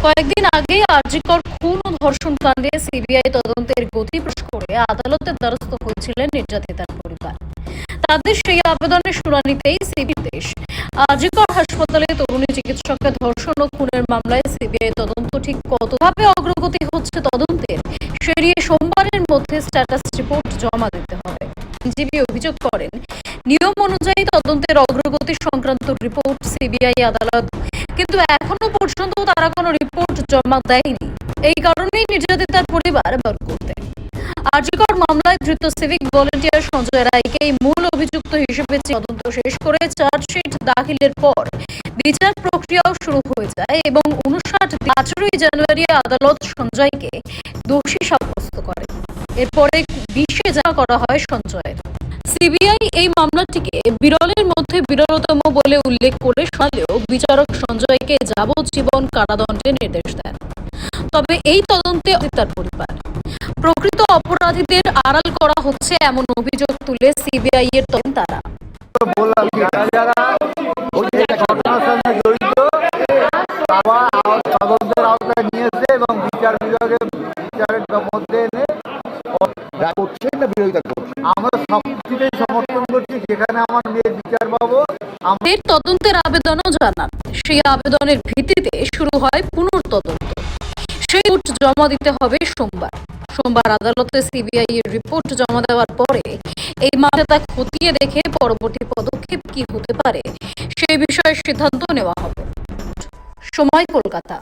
কয়েকদিন আগে আরজিকর খুন ও ধর্ষণ কাণ্ডে সিবিআই তদন্তের গতি প্রকাশ করে আদালতের দ্বারস্থ হয়েছিলেন নির্যাতিতার পরিবার। তাদের সেই আবেদনের শুনানিতেই সিবিআই আরজিকর হাসপাতালে তরুণী চিকিৎসককে ধর্ষণ ও খুনের মামলায় সিবিআই তদন্ত ঠিক কতভাবে অগ্রগতি হচ্ছে তদন্তের সে নিয়ে সোমবারের মধ্যে স্ট্যাটাস রিপোর্ট জমা দিতে হবে। আইনজীবী অভিযোগ করেন, নিয়ম অনুযায়ী তদন্তের অগ্রগতি সংক্রান্ত রিপোর্ট সিবিআই আদালত কিন্তু এখনো পর্যন্ত তারা কোনো রিপোর্ট জমা দেয়নি। এই কারণেই নির্যাতিতার পরিবার বার করতে আরজিকর মামলায় ধৃত সিভিক ভলেন্টিয়ার সঞ্জয় রায়কে মূল অভিযুক্ত হিসেবে তদন্ত শেষ করে চার্জশিট দাখিলের পর বিচার প্রক্রিয়াও শুরু হয়ে যায় এবং 15ই জানুয়ারি আদালত সঞ্জয়কে দোষী সাব্যস্ত করে। এরপরে 20 জানা করা হয় সঞ্জয়ের। সিবিআই এই মামলাটিকে বিরলের মধ্যে বিরলতম বলে উল্লেখ করে শোনালেও বিচারক সঞ্জয়কে যাবজ্জীবন কারাদণ্ডের নির্দেশ দেন। তবে এই তদন্তে তার পরিবার প্রকৃত অপরাধীদের আড়াল করা হচ্ছে এমন অভিযোগ তুলে সিবিআই এর তারা বললাম যারা যারা ওই ঘটনার সঙ্গে জড়িত তারা তদন্তের আওতায় নিয়েছে এবং বিচার বিভাগের বিচারের মধ্যে এনে করছেন না বিরোধিতা করছে। আমরা সবকিছুতেই সমর্থন করছি, যেখানে আমার মেয়ের বিচার পাবো। আমাদের তদন্তের আবেদনও জানান। সেই আবেদনের ভিত্তিতে শুরু হয় পুনর্তদন্ত। সেই রিপোর্ট জমা দিতে হবে সোমবার আদালতে সিবিআই এর রিপোর্ট জমা দেওয়ার পরে এই মামলা খতিয়ে দেখে পরবর্তী পদক্ষেপ কি হতে পারে সেই বিষয়ে সিদ্ধান্ত নেওয়া হবে। সময়, কলকাতা।